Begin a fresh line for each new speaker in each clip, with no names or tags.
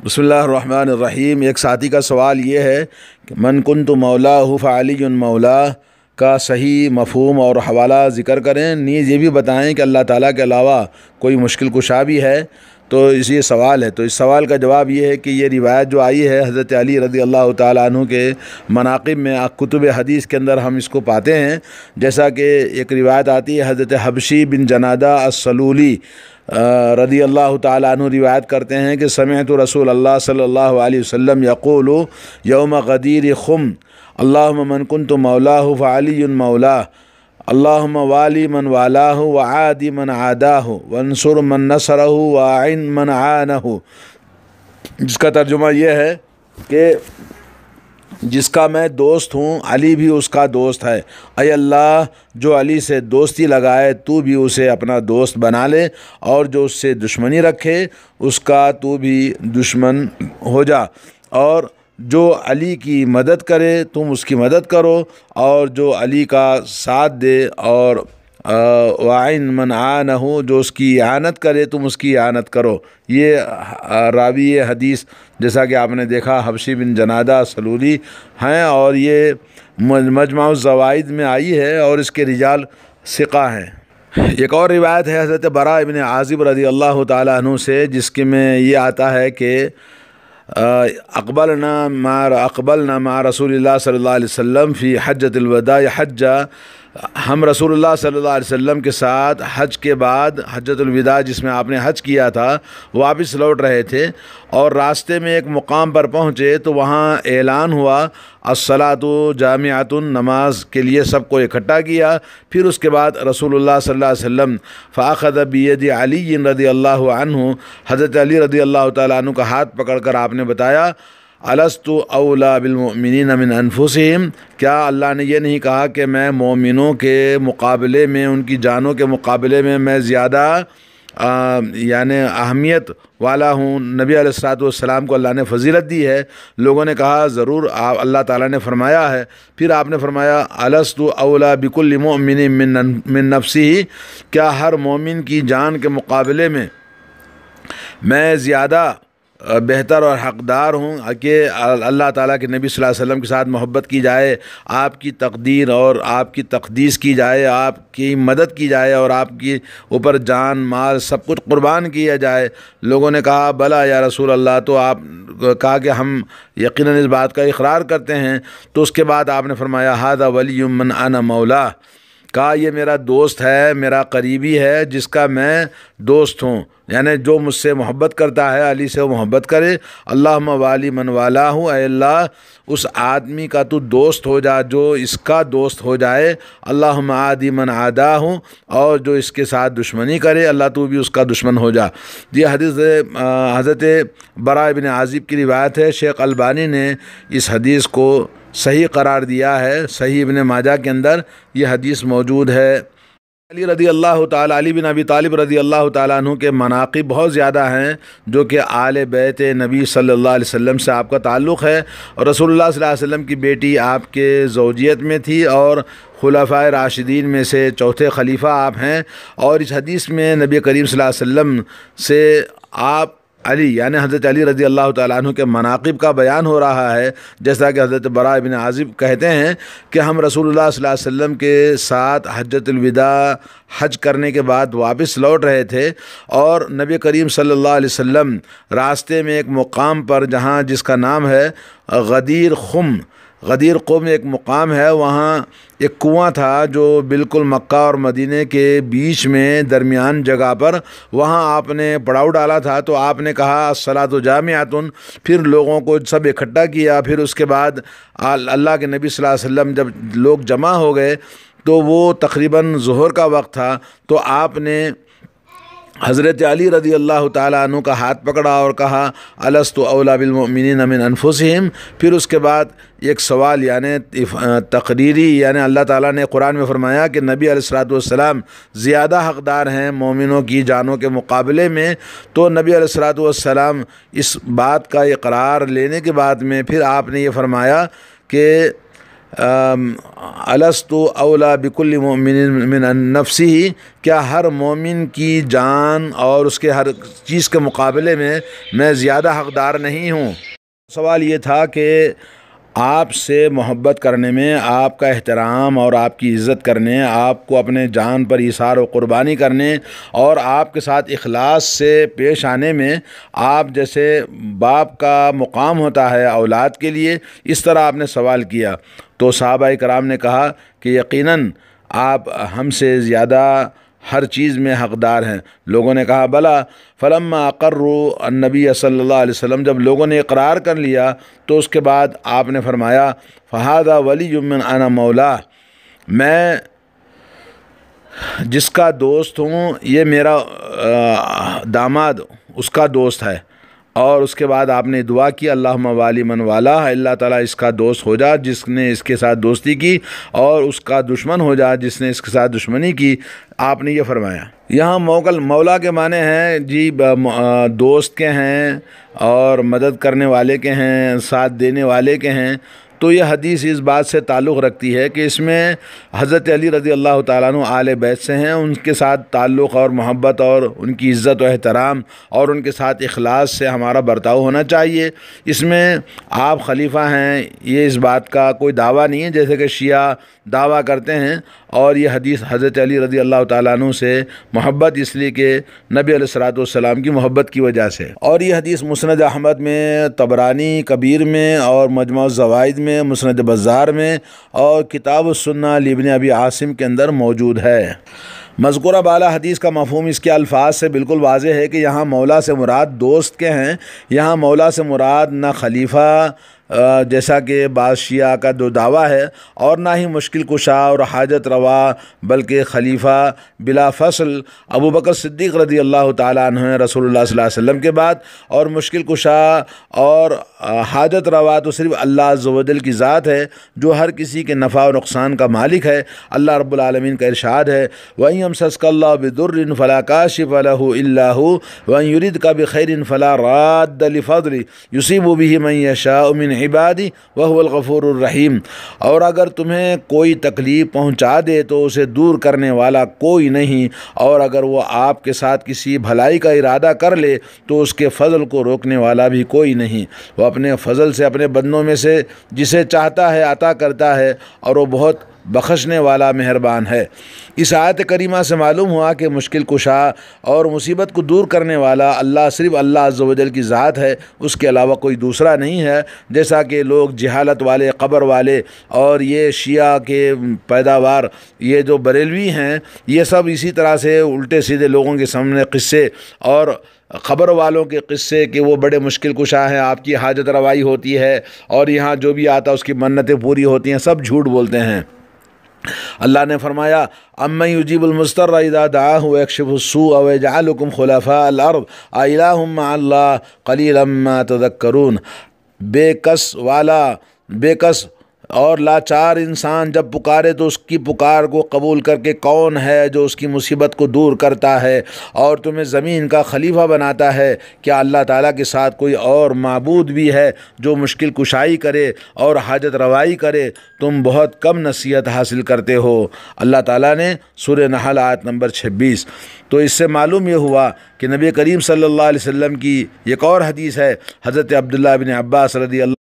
بسم اللہ الرحمن الرحیم۔ ایک ساتھی کا سوال یہ ہے کہ من کنت مولاہ فعلی مولا کا صحیح مفہوم اور حوالہ ذکر کریں، نیز یہ بھی بتائیں کہ اللہ تعالیٰ کے علاوہ کوئی مشکل کشا بھی ہے۔ تو یہ سوال ہے، تو اس سوال کا جواب یہ ہے کہ یہ روایت جو آئی ہے حضرت علی رضی اللہ تعالیٰ عنہ کے مناقب میں، کتب حدیث کے اندر ہم اس کو پاتے ہیں۔ جیسا کہ ایک روایت آتی ہے، حضرت حبشی بن جنادہ السلولی رضی اللہ تعالیٰ عنہ روایت کرتے ہیں کہ سمعت رسول اللہ صلی اللہ علیہ وسلم یقول یوم غدیر خم اللہم من کنت مولاہ فعلی مولا اللہم والی من والاہ وعادی من عاداہ وانصر من نصرہ وعین من عانہ، جس کا ترجمہ یہ ہے کہ جس کا میں دوست ہوں علی بھی اس کا دوست ہے، اے اللہ جو علی سے دوستی لگائے تو بھی اسے اپنا دوست بنا لے، اور جو اس سے دشمنی رکھے اس کا تو بھی دشمن ہو جا، اور جو علی کی مدد کرے تم اس کی مدد کرو، اور جو علی کا ساتھ دے، اور وعین من عانہ جو اس کی اعانت کرے تم اس کی اعانت کرو۔ یہ راوی حدیث جیسا کہ آپ نے دیکھا حبشی بن جنادہ سلولی ہیں، اور یہ مجمع الزوائد میں آئی ہے، اور اس کے رجال ثقہ ہیں۔ ایک اور روایت ہے حضرت براء ابن عازب رضی اللہ تعالیٰ عنہ سے، جس کے میں یہ آتا ہے کہ اقبلنا مع رسول اللہ صلی اللہ علیہ وسلم فی حجۃ الوداع حجہ، ہم رسول اللہ صلی اللہ علیہ وسلم کے ساتھ حج کے بعد حجۃ الوداع جس میں آپ نے حج کیا تھا واپس لوٹ رہے تھے، اور راستے میں ایک مقام پر پہنچے تو وہاں اعلان ہوا الصلاۃ جامعۃ، نماز کے لیے سب کو اکٹھا کیا۔ پھر اس کے بعد رسول اللہ صلی اللہ علیہ وسلم فاخذ بید علی رضی اللہ عنہ، حضرت علی رضی اللہ تعالیٰ عنہ کا ہاتھ پکڑ کر آپ نے بتایا الست اولا بالمؤمنین من انفسہم، کیا اللہ نے یہ نہیں کہا کہ میں مومنوں کے مقابلے میں، ان کی جانوں کے مقابلے میں میں زیادہ یعنی اہمیت والا ہوں؟ نبی علیہ الصلوۃ والسلام کو اللہ نے فضیلت دی ہے۔ لوگوں نے کہا ضرور اللہ تعالیٰ نے فرمایا ہے۔ پھر آپ نے فرمایا الست اولا بکل مؤمن من نفسہ، کیا ہر مومن کی جان کے مقابلے میں میں زیادہ بہتر اور حقدار ہوں کہ اللہ تعالیٰ کے نبی صلی اللہ علیہ وسلم کے ساتھ محبت کی جائے، آپ کی تقدیر اور آپ کی تقدیس کی جائے، آپ کی مدد کی جائے، اور آپ کی اوپر جان مال سب کچھ قربان کیا جائے؟ لوگوں نے کہا بلا یا رسول اللہ، تو آپ کہا کہ ہم یقیناً اس بات کا اقرار کرتے ہیں۔ تو اس کے بعد آپ نے فرمایا ھذا ولی من انا مولا، کہا یہ میرا دوست ہے، میرا قریبی ہے جس کا میں دوست ہوں، یعنی جو مجھ سے محبت کرتا ہے علی سے وہ محبت کرے۔ اللہم والی من والا ہوں، اے اللہ اس آدمی کا تو دوست ہو جا جو اس کا دوست ہو جائے۔ اللہم عادی من عادا ہوں، اور جو اس کے ساتھ دشمنی کرے اللہ تو بھی اس کا دشمن ہو جا۔ یہ حدیث حضرت براء ابن عازب کی روایت ہے۔ شیخ البانی نے اس حدیث کو صحیح قرار دیا ہے، صحیح ابن ماجہ کے اندر یہ حدیث موجود ہے۔ علی رضی اللہ تعالیٰ، علی بن ابی طالب رضی اللہ تعالیٰ عنہ کے مناقب بہت زیادہ ہیں، جو کہ آل بیت نبی صلی اللہ علیہ وسلم سے آپ کا تعلق ہے، اور رسول اللہ صلی اللہ علیہ وسلم کی بیٹی آپ کے زوجیت میں تھی، اور خلفائے راشدین میں سے چوتھے خلیفہ آپ ہیں۔ اور اس حدیث میں نبی کریم صلی اللہ علیہ وسلم سے آپ علی یعنی حضرت علی رضی اللہ تعالیٰ عنہ کے مناقب کا بیان ہو رہا ہے، جیسا کہ حضرت براء بن عازب کہتے ہیں کہ ہم رسول اللہ صلی اللہ علیہ وسلم کے ساتھ حجۃ الوداع حج کرنے کے بعد واپس لوٹ رہے تھے، اور نبی کریم صلی اللہ علیہ وسلم راستے میں ایک مقام پر جس کا نام ہے غدیر خم، غدیر قوم ایک مقام ہے، وہاں ایک کنواں تھا جو بالکل مکہ اور مدینے کے بیچ میں درمیان جگہ پر، وہاں آپ نے پڑاؤ ڈالا تھا۔ تو آپ نے کہا الصلاۃ جامعۃ، پھر لوگوں کو سب اکٹھا کیا۔ پھر اس کے بعد اللہ کے نبی صلی اللہ علیہ وسلم جب لوگ جمع ہو گئے تو وہ تقریباً ظہر کا وقت تھا، تو آپ نے حضرت علی رضی اللہ تعالیٰ عنہ کا ہاتھ پکڑا اور کہا الست اولا بالمؤمنین من انفسہم۔ پھر اس کے بعد ایک سوال یعنی تقریری، یعنی اللہ تعالیٰ نے قرآن میں فرمایا کہ نبی علیہ الصلوۃ والسلام زیادہ حقدار ہیں مومنوں کی جانوں کے مقابلے میں، تو نبی علیہ الصلوۃ والسلام اس بات کا اقرار لینے کے بعد میں پھر آپ نے یہ فرمایا کہ الست اولا بکل مومن من نفسی، کیا ہر مومن کی جان اور اس کے ہر چیز کے مقابلے میں زیادہ حقدار نہیں ہوں؟ سوال یہ تھا کہ آپ سے محبت کرنے میں، آپ کا احترام اور آپ کی عزت کرنے، آپ کو اپنے جان پر ایثار و قربانی کرنے اور آپ کے ساتھ اخلاص سے پیش آنے میں آپ جیسے باپ کا مقام ہوتا ہے اولاد کے لیے، اس طرح آپ نے سوال کیا۔ تو صحابہ کرام نے کہا کہ یقیناً آپ ہم سے زیادہ ہر چیز میں حقدار ہیں۔ لوگوں نے کہا بلا، فلما اقروا النبی صلی اللہ علیہ وسلم، جب لوگوں نے اقرار کر لیا تو اس کے بعد آپ نے فرمایا فہذا ولی من انا مولا، میں جس کا دوست ہوں یہ میرا داماد اس کا دوست ہے۔ اور اس کے بعد آپ نے دعا کی اللہم والی من والا، اللہ تعالیٰ اس کا دوست ہو جا جس نے اس کے ساتھ دوستی کی، اور اس کا دشمن ہو جا جس نے اس کے ساتھ دشمنی کی۔ آپ نے یہ فرمایا۔ یہاں مولا کے معنی ہیں جی دوست کے ہیں اور مدد کرنے والے کے ہیں، ساتھ دینے والے کے ہیں۔ تو یہ حدیث اس بات سے تعلق رکھتی ہے کہ اس میں حضرت علی رضی اللہ تعالیٰ عنہ آل بیت سے ہیں، ان کے ساتھ تعلق اور محبت اور ان کی عزت و احترام اور ان کے ساتھ اخلاص سے ہمارا برتاؤ ہونا چاہیے۔ اس میں آپ خلیفہ ہیں یہ اس بات کا کوئی دعویٰ نہیں ہے جیسے کہ شیعہ دعویٰ کرتے ہیں، اور یہ حدیث حضرت علی رضی اللہ تعالیٰ عنہ سے محبت اس لیے کہ نبی علیہ الصلوۃ والسلام کی محبت کی وجہ سے۔ اور یہ حدیث مسند احمد میں، طبرانی کبیر میں، اور مجموع الزوائد میں، مسند بزار میں، اور کتاب السنہ لابن ابی عاصم کے اندر موجود ہے۔ مذکورہ بالا حدیث کا مفہوم اس کے الفاظ سے بالکل واضح ہے کہ یہاں مولا سے مراد دوست کے ہیں۔ یہاں مولا سے مراد نہ خلیفہ جیسا کہ بعض شیعہ کا جو دعویٰ ہے، اور نہ ہی مشکل کشا اور حاجت روا، بلکہ خلیفہ بلا فصل ابو بکر صدیق رضی اللہ تعالیٰ عنہ رسول اللہ صلی اللہ علیہ وسلم کے بعد، اور مشکل کشا اور حاجت روا تو صرف اللہ عز و جل کی ذات ہے جو ہر کسی کے نفع و نقصان کا مالک ہے۔ اللہ رب العالمین کا ارشاد ہے وَإِن يَمْسَسْكَ اللَّهُ بِضُرٍّ فَلَا كَاشِفَ لَهُ إِلَّا هُوَ وَإِن يُرِدْكَ بِخَيْرٍ فَلَا رَادَّ لِفَضْلِهِ يُصِيبُ بِهِ مَن يَشَاءُ مِنْ عِبَادِهِ وَهُوَ الْغَفُورُ الرَّحِيمُ۔ اور اگر تمہیں کوئی تکلیف پہنچا دے تو اسے دور کرنے والا کوئی نہیں، اور اگر وہ آپ کے ساتھ کسی بھلائی کا ارادہ کر لے تو اس کے فضل کو روکنے والا بھی کوئی نہیں۔ وہ اپنے فضل سے اپنے بندوں میں سے جسے چاہتا ہے عطا کرتا ہے، اور وہ بہت بخشنے والا مہربان ہے۔ اس آیت کریمہ سے معلوم ہوا کہ مشکل کشا اور مصیبت کو دور کرنے والا اللہ صرف اللہ عز و جل کی ذات ہے، اس کے علاوہ کوئی دوسرا نہیں ہے۔ جیسا کہ لوگ جہالت والے، قبر والے اور یہ شیعہ کے پیداوار یہ جو بریلوی ہیں، یہ سب اسی طرح سے الٹے سیدھے لوگوں کے سامنے قصے اور خبر والوں کے قصے کہ وہ بڑے مشکل کشا ہیں، آپ کی حاجت روائی ہوتی ہے، اور یہاں جو بھی آتا اس کی منتیں پوری ہوتی ہیں، سب جھوٹ بولتے ہیں۔ اللہ نے فرمایا اَمَّن يُجِيبُ الْمُضْطَرَّ إِذَا دَعَاهُ وَيَكْشِفُ السُّوءَ وَيَجْعَلُكُمْ خُلَفَاءَ الْأَرْضِ أَإِلَٰهٌ مَّعَ اللَّهِ قَلِيلًا مَّا تَذَكَّرُونَ۔ بے کس اور لاچار انسان جب پکارے تو اس کی پکار کو قبول کر کے کون ہے جو اس کی مصیبت کو دور کرتا ہے اور تمہیں زمین کا خلیفہ بناتا ہے؟ کیا اللہ تعالیٰ کے ساتھ کوئی اور معبود بھی ہے جو مشکل کشائی کرے اور حاجت روائی کرے؟ تم بہت کم نصیحت حاصل کرتے ہو۔ اللہ تعالیٰ نے سورہ نحل آیت نمبر 26۔ تو اس سے معلوم یہ ہوا کہ نبی کریم صلی اللہ علیہ وسلم کی ایک اور حدیث ہے، حضرت عبداللہ بن عباس رضی اللہ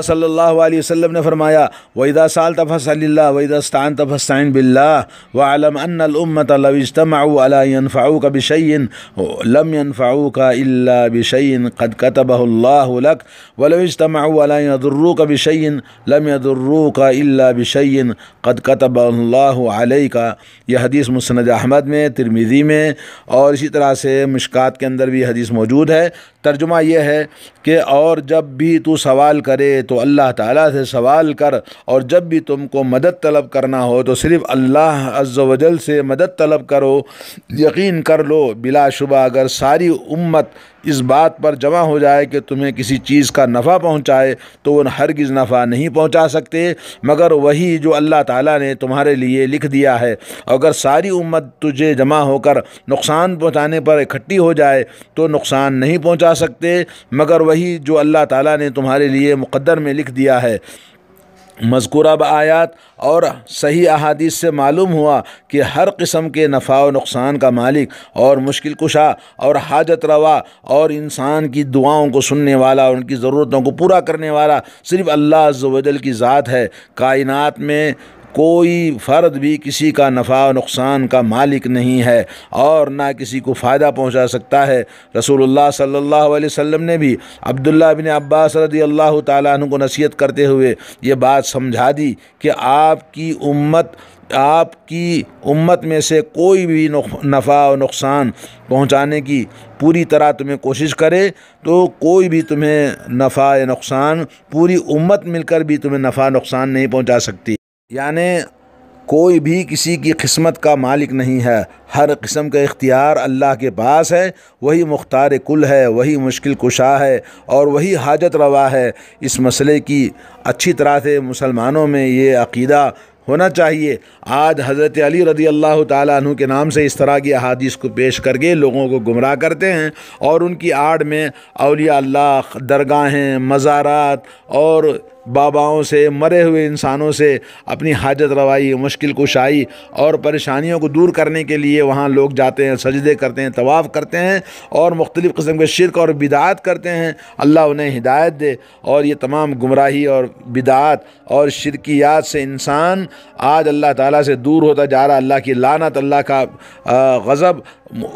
صلی اللہ علیہ وسلم نے فرمایا وَإِذَا سَأَلْتَ فَاسْأَلِ اللَّهَ وَإِذَا اسْتَعَنْتَ فَاسْتَعِنْ بِاللَّهِ وَاعْلَمْ أَنَّ الْأُمَّةَ لَوِ اجْتَمَعُوا عَلَىٰ أَن يَنفَعُوكَ بِشَيْءٍ لَمْ يَنفَعُوكَ إِلَّا بِشَيْءٍ قَدْ كَتَبَهُ اللَّهُ لَكَ وَلَوِ اجْتَمَعُوا عَلَىٰ أَن يَضُرُّوكَ بِشَيْءٍ لَمْ يَضُرُّوكَ إِلَّا بِشَيْءٍ قَدْ كَتَبَهُ اللَّهُ عَلَيْكَ۔ یہ حدیث مسند احمد میں، ترمذی میں، اور اسی طرح سے مشکات کے اندر بھی حدیث موجود ہے۔ ترجمہ یہ ہے کہ اور جب بھی تو سوال کرے تو اللہ تعالیٰ سے سوال کر، اور جب بھی تم کو مدد طلب کرنا ہو تو صرف اللہ عز و جل سے مدد طلب کرو۔ یقین کر لو بلا شبہ اگر ساری امت اس بات پر جمع ہو جائے کہ تمہیں کسی چیز کا نفع پہنچائے تو وہ ہرگز نفع نہیں پہنچا سکتے مگر وہی جو اللہ تعالیٰ نے تمہارے لیے لکھ دیا ہے۔ اگر ساری امت تجھے جمع ہو کر نقصان پہنچانے پر اکٹھی ہو جائے تو نقصان نہیں پہنچا سکتے مگر وہی جو اللہ تعالیٰ نے تمہارے لیے مقدر میں لکھ دیا ہے۔ مذکورہ بآیات اور صحیح احادیث سے معلوم ہوا کہ ہر قسم کے نفع و نقصان کا مالک اور مشکل کشا اور حاجت روا اور انسان کی دعاؤں کو سننے والا اور ان کی ضرورتوں کو پورا کرنے والا صرف اللہ عز و جل کی ذات ہے۔ کائنات میں کوئی فرد بھی کسی کا نفع و نقصان کا مالک نہیں ہے اور نہ کسی کو فائدہ پہنچا سکتا ہے۔ رسول اللہ صلی اللہ علیہ وسلم نے بھی عبداللہ بن عباس رضی اللہ تعالیٰ عنہ کو نصیحت کرتے ہوئے یہ بات سمجھا دی کہ آپ کی امت میں سے کوئی بھی نفع و نقصان پہنچانے کی پوری طرح تمہیں کوشش کرے تو کوئی بھی تمہیں نفع یا نقصان، پوری امت مل کر بھی تمہیں نفع نقصان نہیں پہنچا سکتی۔ یعنی کوئی بھی کسی کی قسمت کا مالک نہیں ہے، ہر قسم کا اختیار اللہ کے پاس ہے، وہی مختار کل ہے، وہی مشکل کشا ہے اور وہی حاجت روا ہے۔ اس مسئلے کی اچھی طرح سے مسلمانوں میں یہ عقیدہ ہونا چاہیے۔ آج حضرت علی رضی اللہ تعالیٰ عنہ کے نام سے اس طرح کی احادیث کو پیش کر کے لوگوں کو گمراہ کرتے ہیں اور ان کی آڑ میں اولیاء اللہ، درگاہیں، مزارات اور باباؤں سے، مرے ہوئے انسانوں سے اپنی حاجت روائی، مشکل کشائی اور پریشانیوں کو دور کرنے کے لیے وہاں لوگ جاتے ہیں، سجدے کرتے ہیں، طواف کرتے ہیں اور مختلف قسم کے شرک اور بدعات کرتے ہیں۔ اللہ انہیں ہدایت دے۔ اور یہ تمام گمراہی اور بدعات اور شرکیات سے انسان آج اللہ تعالیٰ سے دور ہوتا جا رہا۔ اللہ کی لعنت، اللہ کا غضب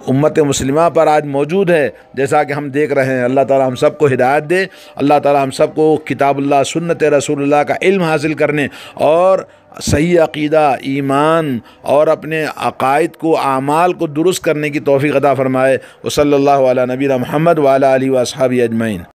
امت مسلمہ پر آج موجود ہے، جیسا کہ ہم دیکھ رہے ہیں۔ اللہ تعالیٰ ہم سب کو ہدایت دے۔ اللہ تعالیٰ ہم سب کو کتاب اللہ، سنت رسول اللہ کا علم حاصل کرنے اور صحیح عقیدہ، ایمان اور اپنے عقائد کو، اعمال کو درست کرنے کی توفیق عطا فرمائے۔ وصلی اللہ علی نبینا محمد وعلی آلہ واصحابہ اجمعین۔